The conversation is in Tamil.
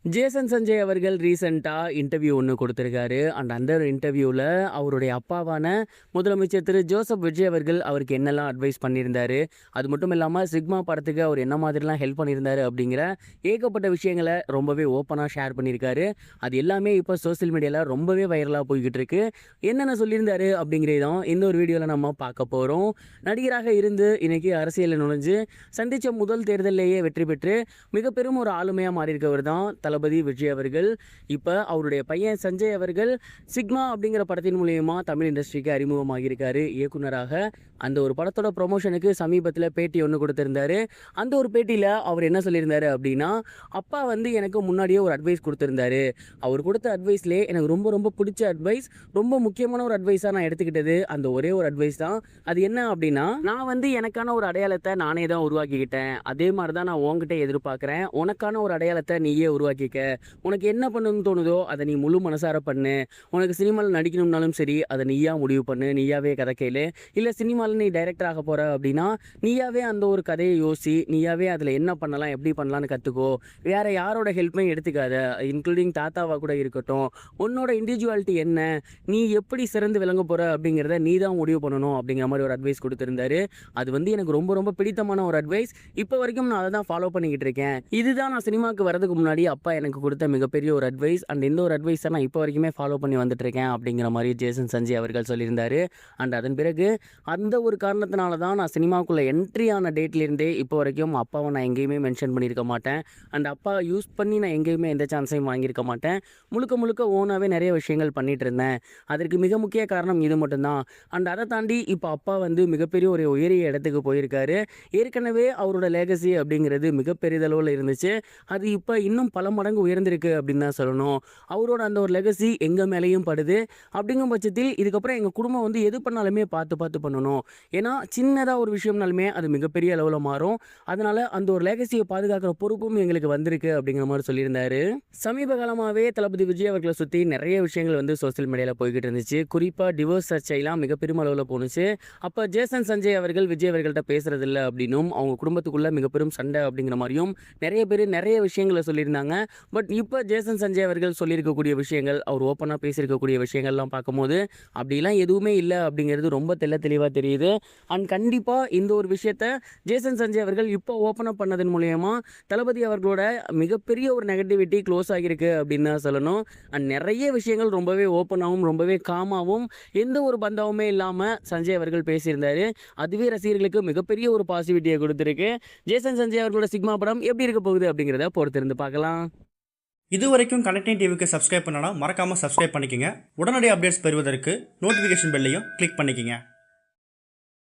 ஜேசன் சஞ்சய் அவர்கள் ரீசெண்டா இன்டர்வியூ ஒண்ணு குடுத்திருக்காரு. அந்த இன்டர்வியூல அவருடைய அப்பாவான முதலமைச்சர் திரு ஜோசப் விஜய் அவர்கள் அவருக்கு என்னெல்லாம் அட்வைஸ் பண்ணியிருந்தாரு. அது மட்டும் இல்லாம சிக்மா படத்துக்கு அவர் என்ன மாதிரிலாம் ஹெல்ப் பண்ணியிருந்தாரு அப்படிங்கிற ஏகப்பட்ட விஷயங்கள ரொம்பவே ஓப்பனா ஷேர் பண்ணியிருக்காரு. அது எல்லாமே இப்போ சோசியல் மீடியால ரொம்பவே வைரலா போய்க்கிட்டு இருக்கு. என்னென்ன சொல்லியிருந்தாரு அப்படிங்கிறதும் இந்த ஒரு வீடியோல நம்ம பார்க்க போறோம். நடிகராக இருந்து இன்னைக்கு அரசியலில் நுழைஞ்சு சந்திச்ச முதல் தேர்தலிலேயே வெற்றி பெற்று மிக பெரும் ஒரு ஆளுமையா மாறியிருக்கவர் தான் தளபதி விஜய் அவர்கள். இப்போ அவருடைய பையன் சஞ்சய் அவர்கள் சிக்மா அப்படிங்கிற படத்தின் மூலியமா தமிழ் இண்டஸ்ட்ரிக்கு அறிமுகமாகியிருக்காரு இயக்குனராக. அந்த ஒரு படத்தோட ப்ரொமோஷனுக்கு சமீபத்தில் பேட்டி ஒன்று கொடுத்திருந்தாரு. அந்த ஒரு பேட்டியில் அவர் என்ன சொல்லியிருந்தாரு அப்படின்னா, அப்பா வந்து எனக்கு முன்னாடியே ஒரு அட்வைஸ் கொடுத்திருந்தாரு. அவர் கொடுத்த அட்வைஸ்லேயே எனக்கு ரொம்ப ரொம்ப பிடிச்ச அட்வைஸ், ரொம்ப முக்கியமான ஒரு அட்வைஸாக நான் எடுத்துக்கிட்டது அந்த ஒரே ஒரு அட்வைஸ் தான். அது என்ன அப்படின்னா, நான் வந்து எனக்கான ஒரு அடையாளத்தை நானே தான் உருவாக்கிக்கிட்டேன். அதே மாதிரி தான் நான் உன்கிட்ட எதிர்பார்க்குறேன். உனக்கான ஒரு அடையாளத்தை நீயே உருவாக்கிக்க. உனக்கு என்ன பண்ணணும்னு தோணுதோ அதை நீ முழு மனசார பண்ணு. உனக்கு சினிமாவில் நடிக்கணும்னாலும் சரி, அதை நீயா முடிவு பண்ணு. நீயாவே கதை கேளு. இல்லை சினிமாவில் நீ டைரக்டர் ஆக போற அப்படின்னா நீயாவே அந்த ஒரு கதையை யோசி. நீயாவே அதில் என்ன பண்ணலாம், எப்படி பண்ணலான்னு கற்றுக்கோ. வேற யாரோட ஹெல்ப்பையும் எடுத்துக்காத, இன்க்ளூடிங் தாத்தாவா கூட இருக்கட்டும். உன்னோட இண்டிவிஜுவாலிட்டி என்ன, நீ எப்படி சிறந்து விளங்க போற அப்படிங்கிறத நீ தான் முடிவு பண்ணணும் அப்படிங்கிற மாதிரி ஒரு அட்வைஸ் கொடுத்திருந்தாரு. அது வந்து எனக்கு ரொம்ப ரொம்ப பிடித்தமான ஒரு அட்வைஸ். இப்போ வரைக்கும் நான் அதை தான் ஃபாலோ பண்ணிக்கிட்டு இருக்கேன். இதுதான் நான் சினிமாவுக்கு வரதுக்கு முன்னாடி அப்பா எனக்கு கொடுத்த மிகப்பெரிய ஒரு அட்வைஸ். இந்த ஒரு அட்வைஸை நான் இப்போ வரைக்குமே ஃபாலோ பண்ணி வந்துட்டு இருக்கேன் அப்படிங்கிற மாதிரி ஜேசன் சஞ்சய் அவர்கள் சொல்லியிருந்தாரு. அதன் பிறகு அந்த ஒரு காரணத்தினால தான் நான் சினிமாவுக்குள்ளே என்ட்ரி ஆன டேட்லேருந்தே இப்போ வரைக்கும் அப்பாவை நான் எங்கேயுமே மென்ஷன் பண்ணியிருக்க மாட்டேன். அப்பா யூஸ் பண்ணி நான் எங்கேயுமே எந்த சான்ஸையும் வாங்கியிருக்க மாட்டேன். முழுக்க முழுக்க ஓனாகவே நிறைய விஷயங்கள் பண்ணிட்டு இருந்தேன். அதற்கு மிக முக்கிய காரணம் இது மட்டும்தான். அதை தாண்டி இப்போ அப்பா வந்து மிகப்பெரிய ஒரு உயரிய இடத்துக்கு போயிருக்காரு. ஏற்கனவே அவரோட லேகசி அப்படிங்கிறது மிகப்பெரிதளவில் இருந்துச்சு. அது இப்போ இன்னும் பல மடங்கு உயர்ந்திருக்கு அப்படின்னு தான் சொல்லணும். அவரோட அந்த ஒரு லெகசி எங்கள் மேலேயும் படுது. அப்படிங்கும் பட்சத்தில் இதுக்கப்புறம் எங்கள் குடும்பம் வந்து எது பண்ணாலுமே பார்த்து பார்த்து பண்ணணும். ஏன்னா சின்னதாக ஒரு விஷயம்னாலுமே அது மிகப்பெரிய அளவில் மாறும். அதனால அந்த ஒரு லெகசியை பாதுகாக்கிற பொறுப்பும் எங்களுக்கு வந்திருக்கு அப்படிங்கிற மாதிரி சொல்லியிருந்தாரு. சமீப காலமாகவே தளபதி விஜய் அவர்களை சுற்றி நிறைய விஷயங்கள் வந்து சோசியல் மீடியாவில் போய்கிட்டு இருந்துச்சு. குறிப்பாக டிவோர்ஸ் சர்ச்சைலாம் மிக பெரும் அளவில் போணுச்சு. அப்போ ஜேசன் சஞ்சய் அவர்கள் விஜய் அவர்கள்ட்ட பேசுறது இல்லை அப்படின்னும், அவங்க குடும்பத்துக்குள்ள மிக பெரும் சண்டை அப்படிங்கிற மாதிரியும் நிறைய பேர் நிறைய விஷயங்களை சொல்லியிருந்தாங்க. பட் இப்போ ஜேசன் சஞ்சய் அவர்கள் சொல்லியிருக்கக்கூடிய விஷயங்கள், அவர் ஓப்பனாக பேசியிருக்கக்கூடிய விஷயங்கள்லாம் பார்க்கும்போது அப்படிலாம் எதுவுமே இல்லை அப்படிங்கிறது ரொம்ப தெளிவாக தெரியுது. கண்டிப்பாக இந்த ஒரு விஷயத்த ஜேசன் சஞ்சய் அவர்கள் இப்போ ஓப்பனாக பண்ணதன் மூலயமா தளபதி அவர்களோட மிகப்பெரிய ஒரு நெகட்டிவிட்டி க்ளோஸ் ஆகியிருக்கு அப்படின்னு தான் சொல்லணும். நிறைய விஷயங்கள் ரொம்பவே ஓப்பனாகவும் ரொம்பவே காமாகவும் எந்த ஒரு பந்தாவுமே இல்லாமல் சஞ்சய் அவர்கள் பேசியிருந்தார். அதுவே ரசிகர்களுக்கு மிகப்பெரிய ஒரு பாசிட்டிவிட்டியை கொடுத்துருக்கு. ஜேசன் சஞ்சய் அவர்களோட சிக்மா படம் எப்படி இருக்க போகுது அப்படிங்கிறத பொறுத்திருந்து பார்க்கலாம். இது வரைக்கும் கனெக்டிங் டிவிக்கு சப்ஸ்கிரைப் பண்ணனா மறக்காமல் சப்ஸ்கிரைப் பண்ணிக்கங்க. உடனடி அப்டேட்ஸ் பெறுவதற்கு நோட்டிஃபிகேஷன் பெல்லையும் கிளிக் பண்ணிக்கங்க.